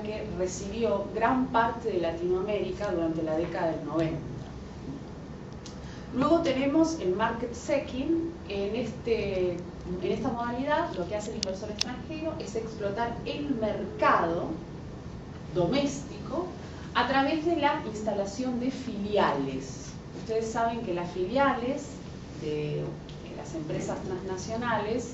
la que recibió gran parte de Latinoamérica durante la década del 90. Luego tenemos el market seeking. En esta modalidad lo que hace el inversor extranjero es explotar el mercado doméstico a través de la instalación de filiales. Ustedes saben que las filiales de las empresas transnacionales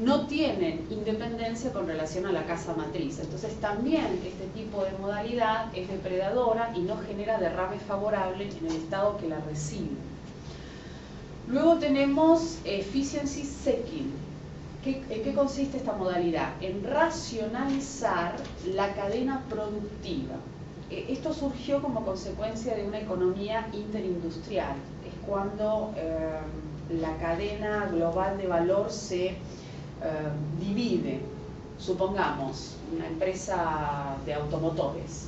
no tienen independencia con relación a la casa matriz. Entonces también este tipo de modalidad es depredadora y no genera derrame favorable en el estado que la recibe. Luego tenemos efficiency seeking. ¿En qué consiste esta modalidad? En racionalizar la cadena productiva. Esto surgió como consecuencia de una economía interindustrial. Es cuando la cadena global de valor se divide. Supongamos, una empresa de automotores.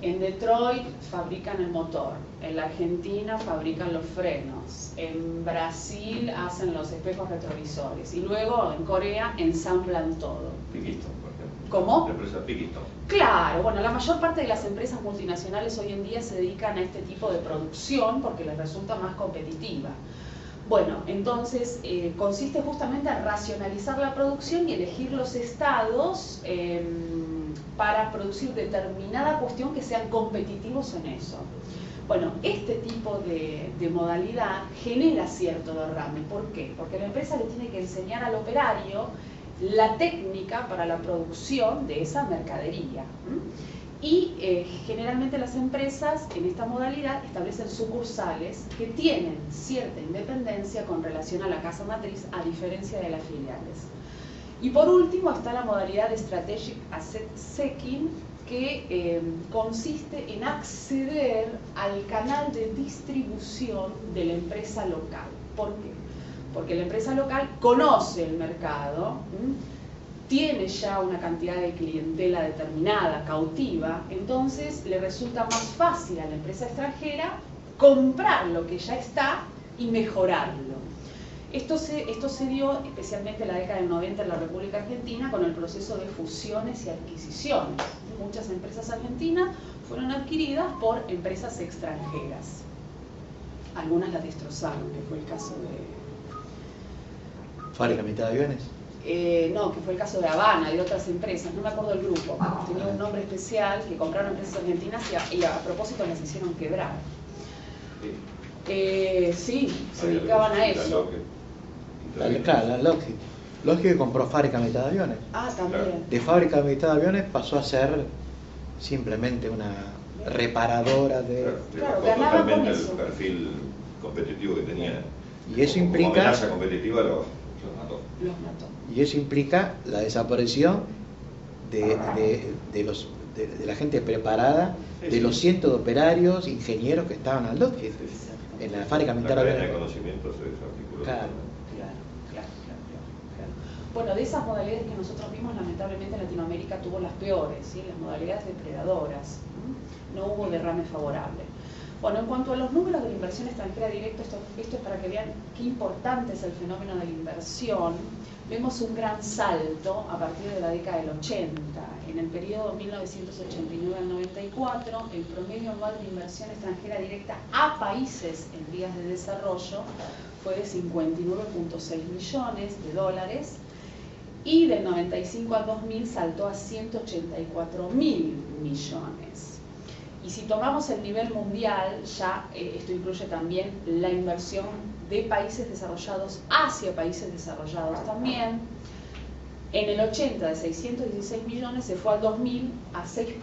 En Detroit fabrican el motor, en la Argentina fabrican los frenos, en Brasil hacen los espejos retrovisores y luego en Corea ensamblan todo. Piquistone, por ejemplo. ¿Cómo? La empresa Piquistone. Claro, bueno, la mayor parte de las empresas multinacionales hoy en día se dedican a este tipo de producción porque les resulta más competitiva. Bueno, entonces consiste justamente en racionalizar la producción y elegir los estados para producir determinada cuestión que sean competitivos en eso. Bueno, este tipo de modalidad genera cierto derrame. ¿Por qué? Porque la empresa le tiene que enseñar al operario la técnica para la producción de esa mercadería. Y generalmente las empresas en esta modalidad establecen sucursales que tienen cierta independencia con relación a la casa matriz, a diferencia de las filiales. Y por último está la modalidad de Strategic Asset Seeking, que consiste en acceder al canal de distribución de la empresa local. ¿Por qué? Porque la empresa local conoce el mercado, tiene ya una cantidad de clientela determinada, cautiva, entonces le resulta más fácil a la empresa extranjera comprar lo que ya está y mejorarlo. Esto se dio especialmente en la década del 90 en la República Argentina con el proceso de fusiones y adquisiciones. Muchas empresas argentinas fueron adquiridas por empresas extranjeras. Algunas las destrozaron, que fue el caso de... ¿Fábrica Mitad de Aviones? No, que fue el caso de Habana, de otras empresas, no me acuerdo el grupo, tenía un nombre especial, que compraron empresas argentinas y a propósito las hicieron quebrar. Sí, se dedicaban a eso. Claro, la Lockheed. Lockheed compró Fábrica Mitad de Aviones. Ah, también. De Fábrica Mitad de Aviones pasó a ser simplemente una reparadora de... Claro, ganaba con totalmente eso. El perfil competitivo que tenía. Y eso implica... Como amenaza competitiva los mató. Los mató. Y eso implica la desaparición de la gente preparada, de los cientos de operarios, ingenieros que estaban al Lockheed, en la Fábrica Mitad de Aviones. La cadena de Aviones. conocimiento se desarticuló. Claro. Bueno, de esas modalidades que nosotros vimos, lamentablemente Latinoamérica tuvo las peores, ¿sí? Las modalidades depredadoras. No hubo derrame favorable. Bueno, en cuanto a los números de la inversión extranjera directa, esto es para que vean qué importante es el fenómeno de la inversión. Vemos un gran salto a partir de la década del 80. En el periodo 1989 al 94, el promedio anual de inversión extranjera directa a países en vías de desarrollo fue de 59.6 millones de dólares y del 95 al 2000 saltó a 184.000 millones. Y si tomamos el nivel mundial, ya esto incluye también la inversión de países desarrollados hacia países desarrollados también. En el 80 de 616 millones se fue al 2000 a 6.3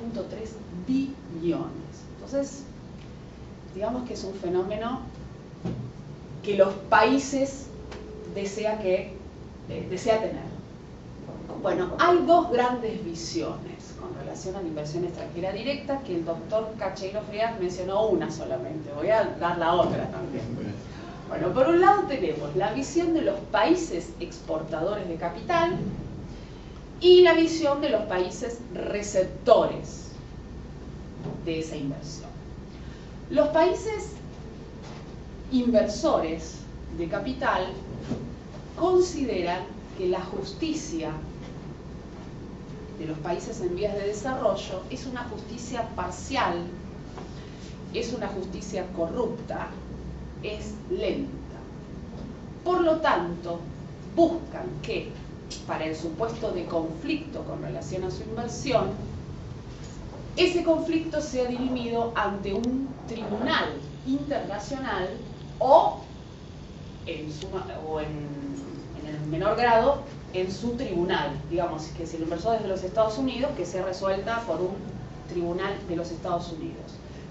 billones. Entonces, digamos que es un fenómeno que los países desea tener. Bueno, hay dos grandes visiones con relación a la inversión extranjera directa, que el doctor Cacheiro Frías mencionó una solamente, voy a dar la otra también. Bueno, por un lado tenemos la visión de los países exportadores de capital y la visión de los países receptores de esa inversión. Los países inversores de capital consideran que la justicia de los países en vías de desarrollo es una justicia parcial, es una justicia corrupta, es lenta. Por lo tanto, buscan que, para el supuesto de conflicto con relación a su inversión, ese conflicto sea dirimido ante un tribunal internacional o en el menor grado en su tribunal, digamos que si el inversor es de los Estados Unidos, que sea resuelta por un tribunal de los Estados Unidos.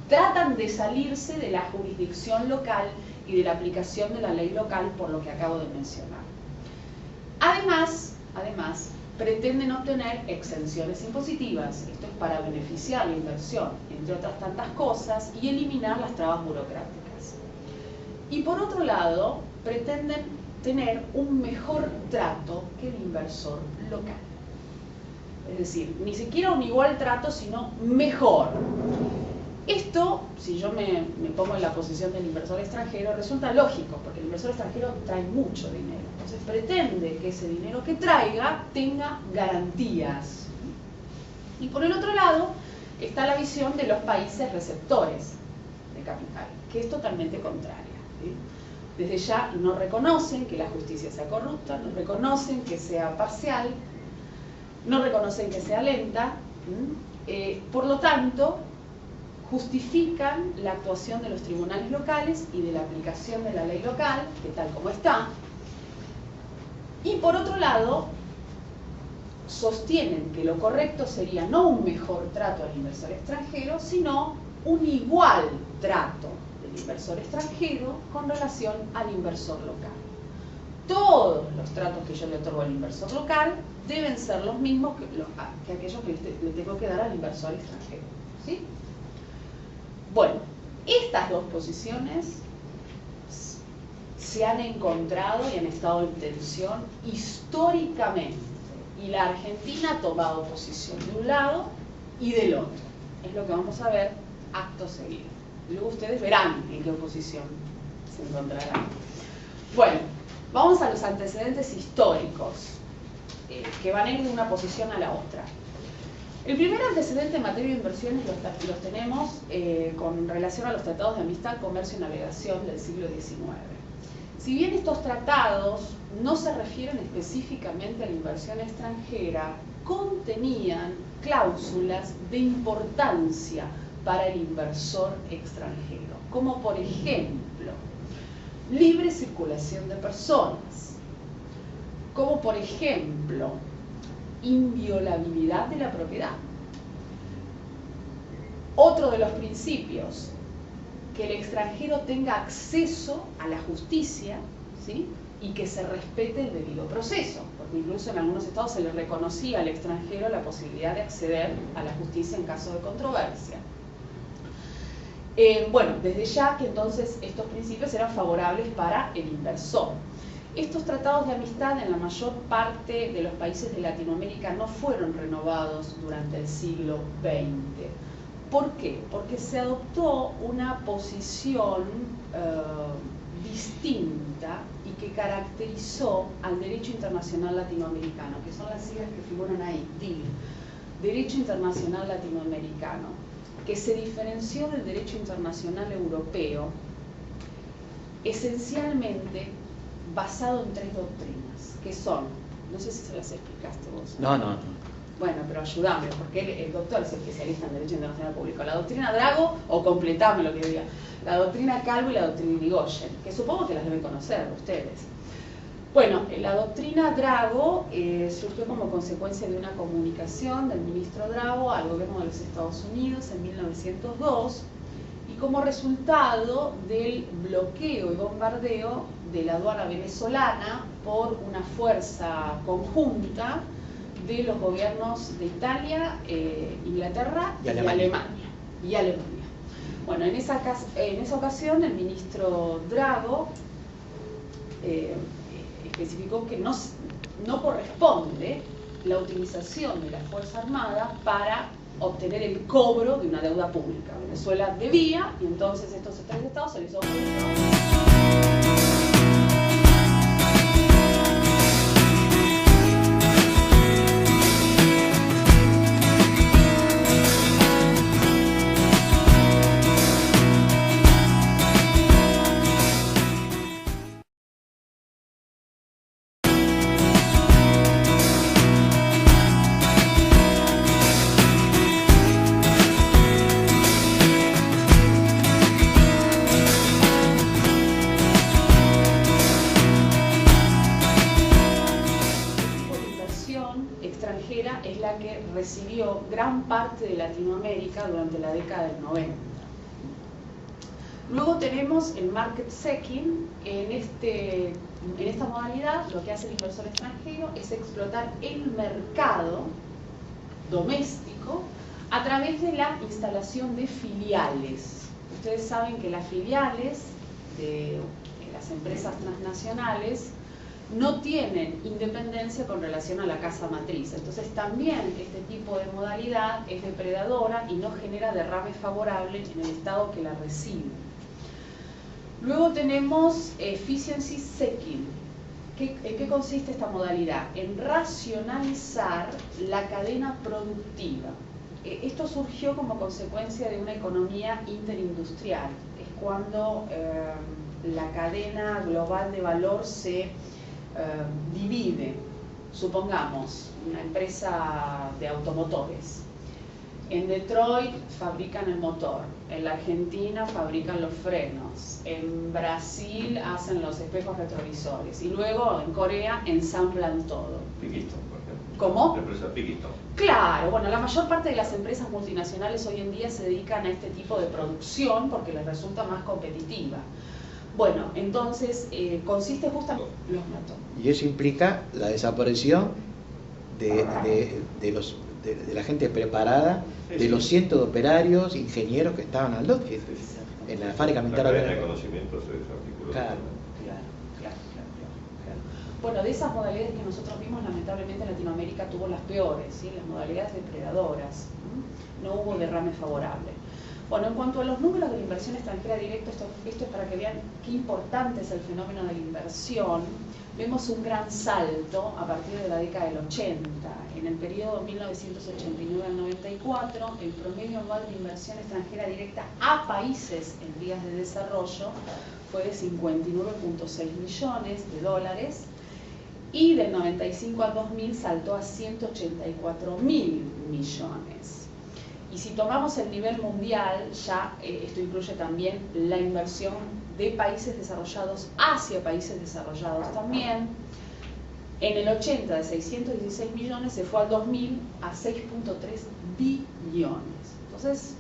Tratan de salirse de la jurisdicción local y de la aplicación de la ley local, por lo que acabo de mencionar. Además, pretenden obtener exenciones impositivas, esto es para beneficiar la inversión, entre otras tantas cosas, y eliminar las trabas burocráticas. Y por otro lado, pretenden tener un mejor trato que el inversor local. Es decir, ni siquiera un igual trato, sino mejor. Esto, si yo me pongo en la posición del inversor extranjero, resulta lógico, porque el inversor extranjero trae mucho dinero. Entonces pretende que ese dinero que traiga tenga garantías. Y por el otro lado está la visión de los países receptores de capital, que es totalmente contraria, ¿sí? Desde ya no reconocen que la justicia sea corrupta, no reconocen que sea parcial, no reconocen que sea lenta, por lo tanto justifican la actuación de los tribunales locales y de la aplicación de la ley local, que tal como está, y por otro lado sostienen que lo correcto sería no un mejor trato al inversor extranjero, sino un igual trato del inversor extranjero con relación al inversor local. Todos los tratos que yo le otorgo al inversor local deben ser los mismos que aquellos que le tengo que dar al inversor extranjero, ¿sí? Bueno, estas dos posiciones se han encontrado y han estado en tensión históricamente, y la Argentina ha tomado posición de un lado y del otro. Es lo que vamos a ver acto seguido. Luego ustedes verán en qué posición se encontrarán. Bueno, vamos a los antecedentes históricos que van a ir de una posición a la otra. El primer antecedente en materia de inversiones los tenemos con relación a los tratados de amistad, comercio y navegación del siglo XIX. Si bien estos tratados no se refieren específicamente a la inversión extranjera, contenían cláusulas de importancia para el inversor extranjero, como por ejemplo, libre circulación de personas, como por ejemplo, inviolabilidad de la propiedad. Otro de los principios, que el extranjero tenga acceso a la justicia, ¿sí? Y que se respete el debido proceso, porque incluso en algunos estados se le reconocía al extranjero la posibilidad de acceder a la justicia en caso de controversia. Bueno, desde ya que entonces estos principios eran favorables para el inversor. Estos tratados de amistad en la mayor parte de los países de Latinoamérica no fueron renovados durante el siglo XX. ¿Por qué? Porque se adoptó una posición distinta y que caracterizó al derecho internacional latinoamericano, que son las siglas que figuran ahí, DIL, Derecho Internacional Latinoamericano, que se diferenció del derecho internacional europeo, esencialmente basado en tres doctrinas, que son, no sé si se las explicaste vos. No. Bueno, pero ayúdame, porque el doctor es especialista en Derecho Internacional Público. La doctrina Drago, o completame lo que diga, la doctrina Calvo y la doctrina Irigoyen, que supongo que las deben conocer ustedes. Bueno, la doctrina Drago surgió como consecuencia de una comunicación del ministro Drago al gobierno de los Estados Unidos en 1902 y como resultado del bloqueo y bombardeo de la aduana venezolana por una fuerza conjunta de los gobiernos de Italia, Inglaterra y Alemania. Bueno, en esa ocasión el ministro Drago especificó que no corresponde la utilización de la Fuerza Armada para obtener el cobro de una deuda pública. Venezuela debía y entonces estos tres estados se les ofreció extranjera es la que recibió gran parte de Latinoamérica durante la década del 90. Luego tenemos el market seeking. En esta modalidad lo que hace el inversor extranjero es explotar el mercado doméstico a través de la instalación de filiales. Ustedes saben que las filiales de las empresas transnacionales no tienen independencia con relación a la casa matriz. Entonces también este tipo de modalidad es depredadora y no genera derrame favorable en el estado que la recibe. Luego tenemos efficiency seeking. ¿En qué consiste esta modalidad? En racionalizar la cadena productiva. Esto surgió como consecuencia de una economía interindustrial. Es cuando la cadena global de valor se divide. Supongamos una empresa de automotores. En Detroit fabrican el motor, en la Argentina fabrican los frenos, en Brasil hacen los espejos retrovisores y luego en Corea ensamblan todo. Piquistone, por ejemplo. ¿Cómo? La empresa Piquistone. Claro, bueno, la mayor parte de las empresas multinacionales hoy en día se dedican a este tipo de producción porque les resulta más competitiva. Bueno, entonces consiste justamente los matos. Y eso implica la desaparición de la gente preparada, de los cientos de operarios, ingenieros que estaban al lado, que en la fábrica militar. La cadena de conocimiento se desarticuló. Claro. Claro. Bueno, de esas modalidades que nosotros vimos, lamentablemente Latinoamérica tuvo las peores, ¿sí? Las modalidades depredadoras. No hubo derrame favorable. Bueno, en cuanto a los números de la inversión extranjera directa, esto es para que vean qué importante es el fenómeno de la inversión. Vemos un gran salto a partir de la década del 80. En el periodo 1989 al 94, el promedio anual de inversión extranjera directa a países en vías de desarrollo fue de 59.6 millones de dólares y del 95 al 2000 saltó a 184.000 millones. Y si tomamos el nivel mundial, ya esto incluye también la inversión de países desarrollados hacia países desarrollados también. En el 80 de 616 millones se fue al 2000 a 6.3 billones. Entonces,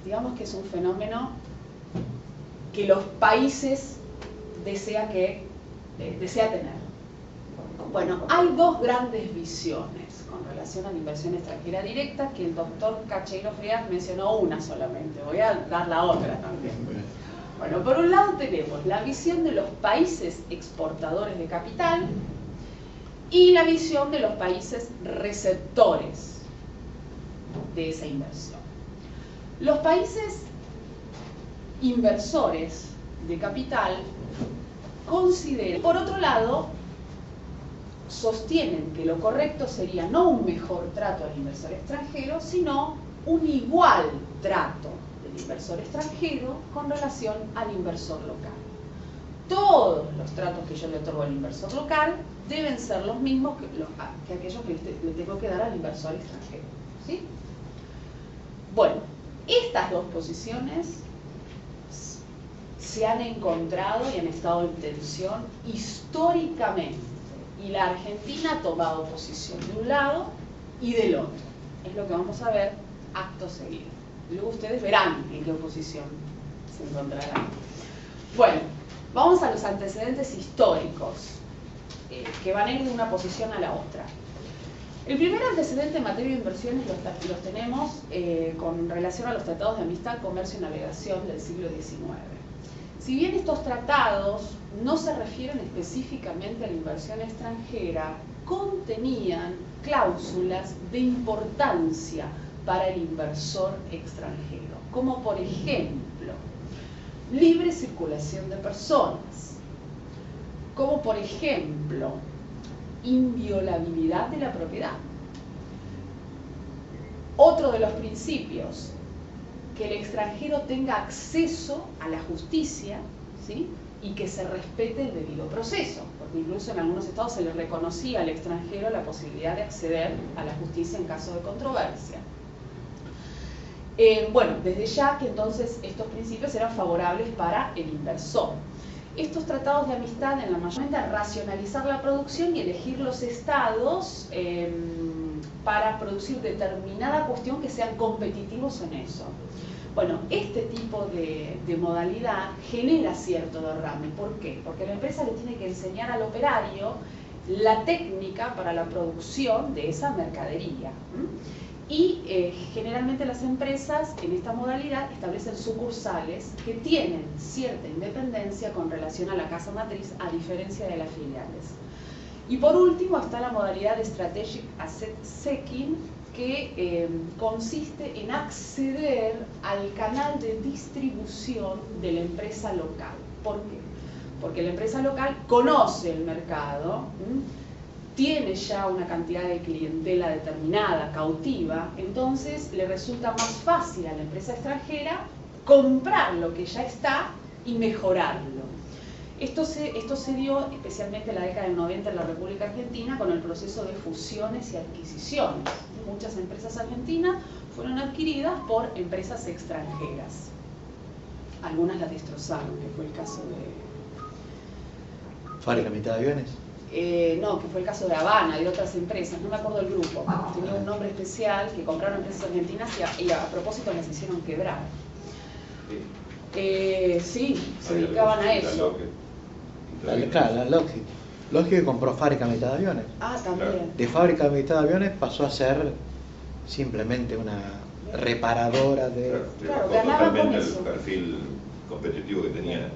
digamos que es un fenómeno que los países desean tener. Bueno, hay dos grandes visiones con relación a la inversión extranjera directa, que el doctor Cacheiro Frias mencionó una solamente, voy a dar la otra también. Bueno, por un lado tenemos la visión de los países exportadores de capital y la visión de los países receptores de esa inversión. Los países inversores de capital consideran, por otro lado, sostienen que lo correcto sería no un mejor trato al inversor extranjero, sino un igual trato del inversor extranjero con relación al inversor local. Todos los tratos que yo le otorgo al inversor local deben ser los mismos que aquellos que le tengo que dar al inversor extranjero. ¿Sí? Bueno, estas dos posiciones se han encontrado y han estado en tensión históricamente. Y la Argentina ha tomado posición de un lado y del otro. Es lo que vamos a ver acto seguido. Luego ustedes verán en qué posición se encontrarán. Bueno, vamos a los antecedentes históricos que van a ir de una posición a la otra. El primer antecedente en materia de inversiones los tenemos con relación a los tratados de amistad, comercio y navegación del siglo XIX. Si bien estos tratados no se refieren específicamente a la inversión extranjera, contenían cláusulas de importancia para el inversor extranjero, como por ejemplo, libre circulación de personas, como por ejemplo, inviolabilidad de la propiedad. Otro de los principios, que el extranjero tenga acceso a la justicia, ¿sí? Y que se respete el debido proceso, porque incluso en algunos estados se le reconocía al extranjero la posibilidad de acceder a la justicia en caso de controversia. Bueno, desde ya que entonces estos principios eran favorables para el inversor. Estos tratados de amistad en la mayoría racionalizar la producción y elegir los estados para producir determinada cuestión que sean competitivos en eso. Bueno, este tipo de modalidad genera cierto derrame. ¿Por qué? Porque la empresa le tiene que enseñar al operario la técnica para la producción de esa mercadería. Y generalmente las empresas en esta modalidad establecen sucursales que tienen cierta independencia con relación a la casa matriz, a diferencia de las filiales. Y por último está la modalidad de Strategic Asset Seeking, que consiste en acceder al canal de distribución de la empresa local. ¿Por qué? Porque la empresa local conoce el mercado, tiene ya una cantidad de clientela determinada, cautiva, entonces le resulta más fácil a la empresa extranjera comprar lo que ya está y mejorarlo. Esto se dio especialmente en la década del 90 en la República Argentina con el proceso de fusiones y adquisiciones. Muchas empresas argentinas fueron adquiridas por empresas extranjeras. Algunas las destrozaron, que fue el caso de... ¿Fábrica Mitad de Aviones? No, que fue el caso de Habana, de otras empresas, no me acuerdo el grupo. Tenía un nombre especial que compraron empresas argentinas y a propósito las hicieron quebrar. Sí, se dedicaban a eso. Claro, la Lockheed. Lockheed compró Fábrica Mitad de Aviones. Ah, también. De Fábrica Mitad de Aviones pasó a ser simplemente una reparadora de... Claro, ganaba con totalmente eso. el perfil competitivo que tenía.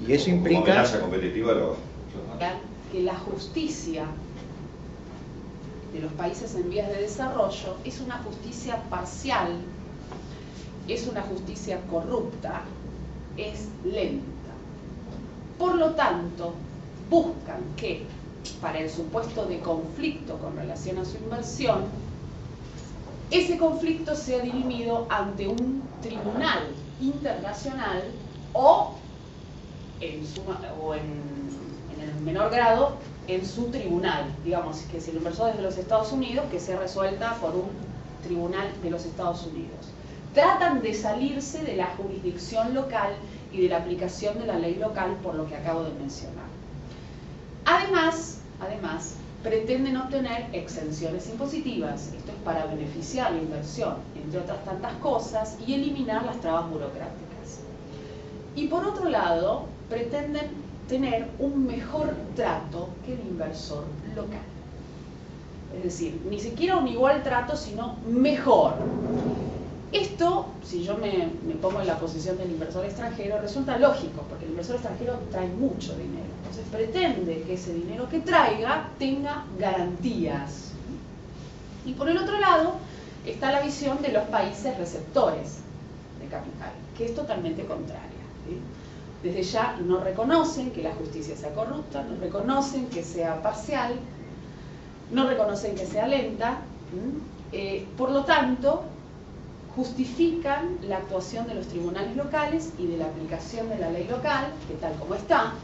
Y eso Como implica... amenaza competitiva que la justicia de los países en vías de desarrollo es una justicia parcial, es una justicia corrupta, es lenta. Por lo tanto, buscan que, para el supuesto de conflicto con relación a su inversión, ese conflicto sea dirimido ante un tribunal internacional o en el menor grado en su tribunal, digamos que si el inversor es de los Estados Unidos, que sea resuelta por un tribunal de los Estados Unidos. Tratan de salirse de la jurisdicción local y de la aplicación de la ley local por lo que acabo de mencionar. Además, pretenden obtener exenciones impositivas, esto es para beneficiar la inversión, entre otras tantas cosas, y eliminar las trabas burocráticas. Y por otro lado, pretenden tener un mejor trato que el inversor local. Es decir, ni siquiera un igual trato, sino mejor. Esto, si yo me pongo en la posición del inversor extranjero, resulta lógico, porque el inversor extranjero trae mucho dinero. Entonces pretende que ese dinero que traiga tenga garantías. Y por el otro lado, está la visión de los países receptores de capital, que es totalmente contraria. ¿Sí? Desde ya no reconocen que la justicia sea corrupta, no reconocen que sea parcial, no reconocen que sea lenta, por lo tanto, justifican la actuación de los tribunales locales y de la aplicación de la ley local, que tal como está,